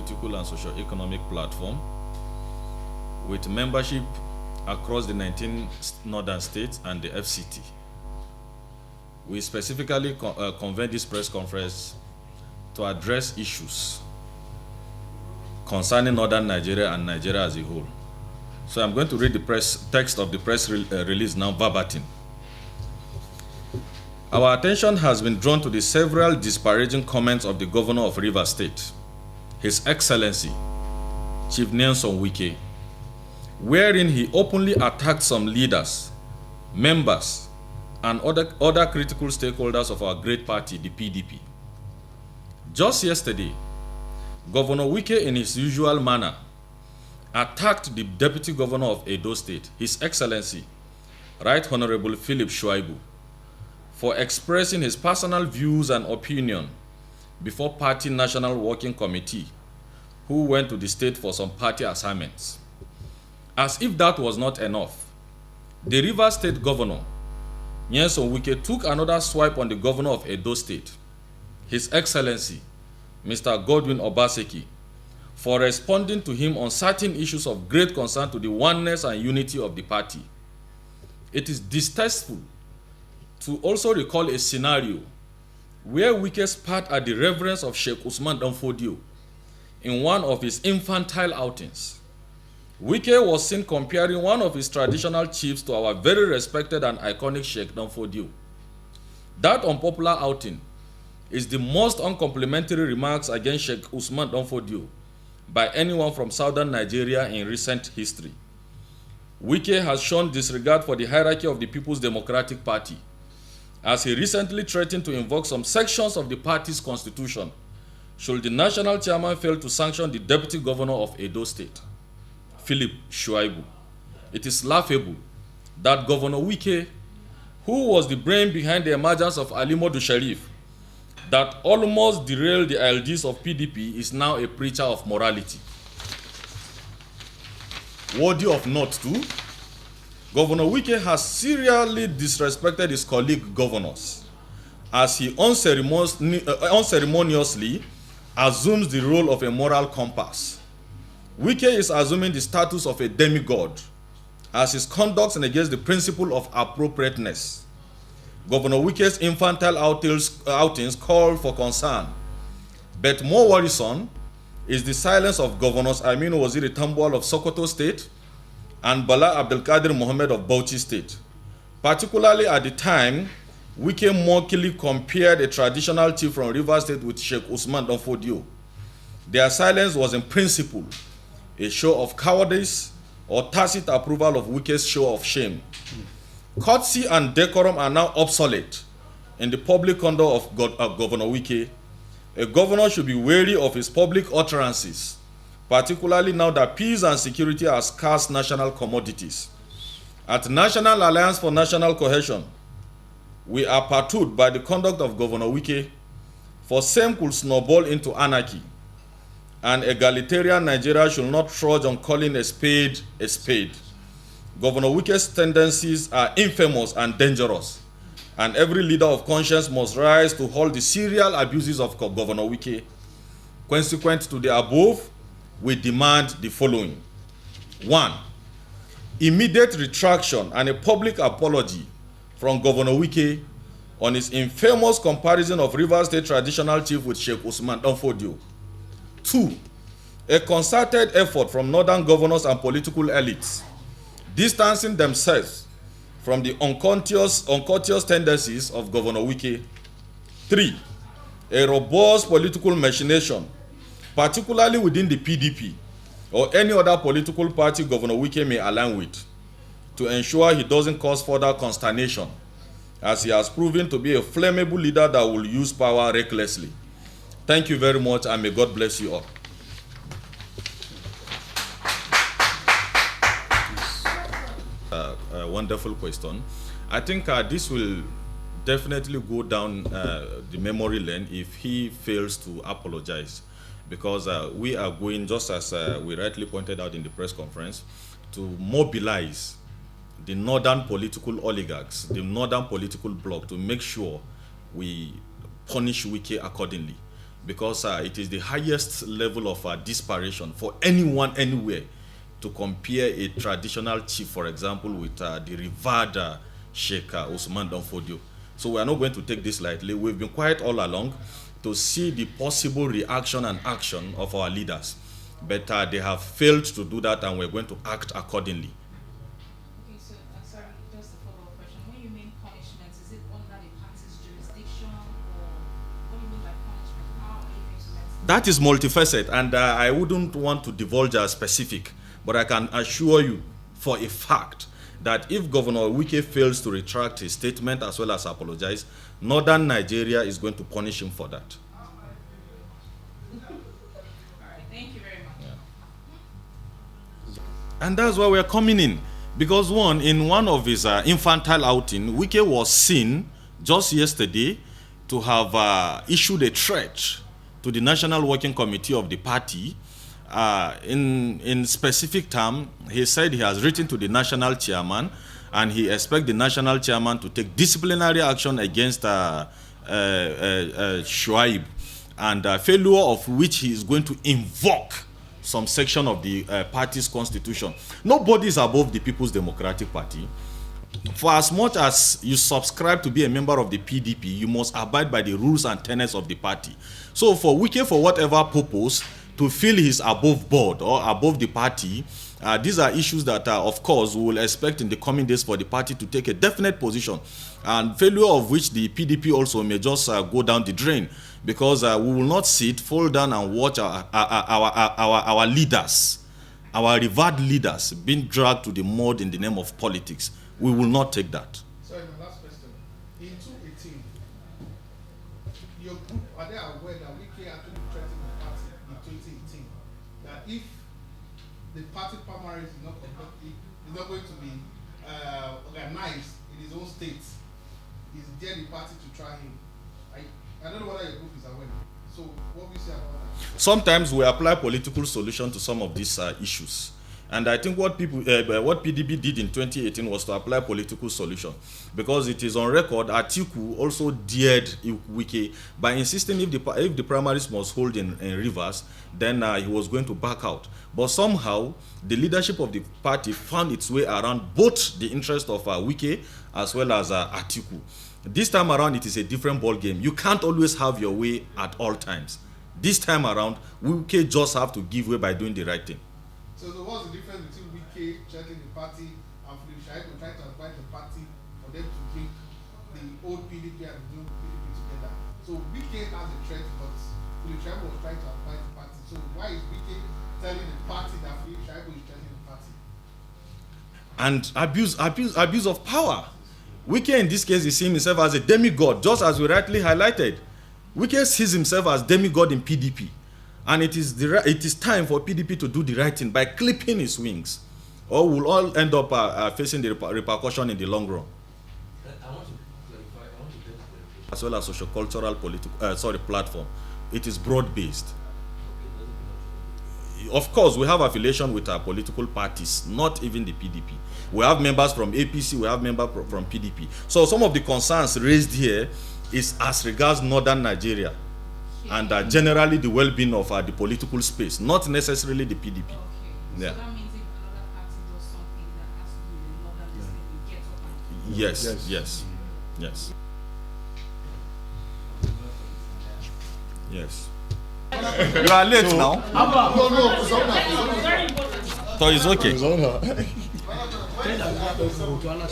political and socio-economic platform with membership across the 19 northern states and the FCT. We specifically convened this press conference to address issues concerning northern Nigeria and Nigeria as a whole. So I'm going to read the text of the press release now verbatim. Our attention has been drawn to the several disparaging comments of the governor of Rivers State, His Excellency, Chief Nelson Wike, wherein he openly attacked some leaders, members, and other critical stakeholders of our great party, the PDP. Just yesterday, Governor Wike, in his usual manner, attacked the Deputy Governor of Edo State, His Excellency, Right Honorable Philip Shaibu, for expressing his personal views and opinion before Party National Working Committee, who went to the state for some party assignments. As if that was not enough, the Rivers State Governor, Nyesom Wike, took another swipe on the Governor of Edo State, His Excellency, Mr. Godwin Obaseki, for responding to him on certain issues of great concern to the oneness and unity of the party. It is distasteful to also recall a scenario where Wike spat at the reverence of Sheikh Usman Fodio in one of his infantile outings. Wike was seen comparing one of his traditional chiefs to our very respected and iconic Sheikh Fodio. That unpopular outing is the most uncomplimentary remarks against Sheikh Usman Fodio by anyone from southern Nigeria in recent history. Wike has shown disregard for the hierarchy of the People's Democratic Party, as he recently threatened to invoke some sections of the party's constitution should the national chairman fail to sanction the deputy governor of Edo State, Philip Shaibu. It is laughable that Governor Wike, who was the brain behind the emergence of Ali Modu Sharif, that almost derailed the ILDs of PDP, is now a preacher of morality. Worthy of note too, Governor Wike has serially disrespected his colleague governors as he unceremoniously assumes the role of a moral compass. Wike is assuming the status of a demigod as his conducts against the principle of appropriateness. Governor Wike's infantile outings call for concern, but more worrisome is the silence of Governors Aminu Waziri Tambuwal of Sokoto State and Bala Abdelkader Mohammed of Bauchi State, particularly at the time Wike mockingly compared a traditional chief from Rivers State with Sheikh Usman Fodio. Their silence was in principle a show of cowardice or tacit approval of Wike's show of shame. Courtesy and decorum are now obsolete in the public conduct of Governor Wike. A governor should be wary of his public utterances, particularly now that peace and security are scarce national commodities. At National Alliance for National Cohesion, we are perturbed by the conduct of Governor Wike, for same could snowball into anarchy, and egalitarian Nigeria should not trudge on calling a spade a spade. Governor Wike's tendencies are infamous and dangerous, and every leader of conscience must rise to hold the serial abuses of Governor Wike. Consequent to the above, we demand the following. 1. Immediate retraction and a public apology from Governor Wike on his infamous comparison of Rivers State traditional chief with Sheikh Usman Fodio. 2. A concerted effort from northern governors and political elites, distancing themselves from the uncourteous tendencies of Governor Wike. 3. A robust political machination, particularly within the PDP or any other political party Governor Wike may align with, to ensure he doesn't cause further consternation, as he has proven to be a flammable leader that will use power recklessly. Thank you very much, and may God bless you all. A wonderful question. I think this will definitely go down the memory lane if he fails to apologize, because we are going, just as we rightly pointed out in the press conference, to mobilize the northern political oligarchs, the northern political bloc, to make sure we punish Wike accordingly. because it is the highest level of desperation for anyone anywhere to compare a traditional chief, for example, with the revered Sheikh Usman Fodio. So we are not going to take this lightly. We've been quiet all along to see the possible reaction and action of our leaders, but they have failed to do that, and we're going to act accordingly. Okay, so sorry, just a follow-up question. When you mean punishments, is it under the party's jurisdiction, or what do you mean by punishment? How are you going to let That is multifaceted, and I wouldn't want to divulge a specific, but I can assure you for a fact that if Governor Wike fails to retract his statement as well as apologize, Northern Nigeria is going to punish him for that. All right, thank you very much. Yeah. And that's why we're coming in. Because in one of his infantile outing, Wike was seen just yesterday to have issued a threat to the National Working Committee of the party. In specific term, he said he has written to the national chairman, and he expects the national chairman to take disciplinary action against Shaibu, and failure of which he is going to invoke some section of the party's constitution. Nobody is above the People's Democratic Party. For as much as you subscribe to be a member of the PDP, you must abide by the rules and tenets of the party. So for Wike, for whatever purpose, to feel he's above board or above the party, these are issues that, of course, we will expect in the coming days for the party to take a definite position, and failure of which the PDP also may just go down the drain, because we will not sit, fall down, and watch our leaders, our revered leaders, being dragged to the mud in the name of politics. We will not take that. Sorry, my last question. In 2018, your group, are they aware that Wike actually threatened the party in 2018 that if the party primaries is not conducted, is not going to be organized in his own state, is there the party to try him? I don't know whether your group is aware. So what we say about that? Sometimes we apply political solution to some of these issues. And I think what PDP did in 2018 was to apply political solution, because it is on record. Atiku also dared Wike by insisting if the primaries must hold in Rivers, then he was going to back out. But somehow the leadership of the party found its way around both the interest of Wike as well as Atiku. This time around, it is a different ball game. You can't always have your way at all times. This time around, Wike just have to give way by doing the right thing. So what's the difference between Wike threatening the party and Shaibu trying to advise the party for them to bring the old PDP and the new PDP together? So Wike has a threat, but Shaibu was trying to advise the party. So why is Wike telling the party that Shaibu is threatening the party? And abuse of power. Wike in this case is seeing himself as a demigod, just as we rightly highlighted. Wike sees himself as demigod in PDP. And it is time for PDP to do the right thing by clipping his wings, or we'll all end up facing the repercussion in the long run. I want to clarify. As well as socio-cultural platform, it is broad-based. Of course, we have affiliation with our political parties, not even the PDP. We have members from APC, we have members from PDP. So some of the concerns raised here is as regards Northern Nigeria, and generally the well-being of the political space, not necessarily the PDP. Okay. Yeah. So that means if another party does something that has to do with Northern listening, you get up and Yes. You are late now. No, very important. So it's okay.